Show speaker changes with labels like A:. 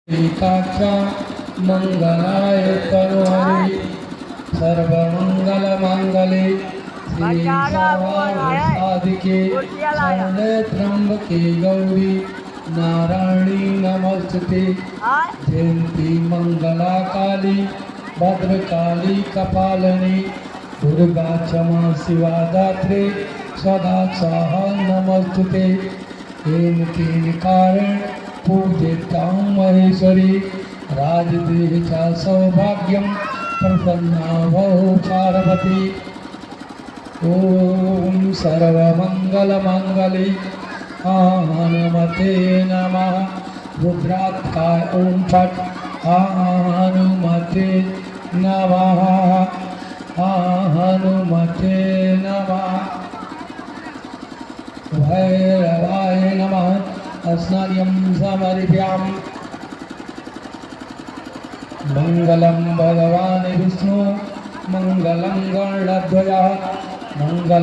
A: एकाक्षा मंगलाय तनोहरि सर्वमंगलमांगल्ये श्री साधिके शरणे त्र्यंबके गौरी नारायणी नमस्ते। जयंती मंगला काली भद्रकाली कपालिनी दुर्गा क्षमा शिवा दात्री सदा स्वाहा नमस्ते। केन कारण पूजितां महेश्वरी राजदेहचा सौभाग्यं प्रसन्ना बहु पार्वती। ओम सर्वमंगलमांगल्ये हनुमते नमः। रुद्रात्काय ओम फट हनुमते नमः हनुमते नमः। भैरवाय नमः। अस्नार्यं समर्प्याम। मंगलम भगवान विष्णु मंगलम गणध्वज मंगलम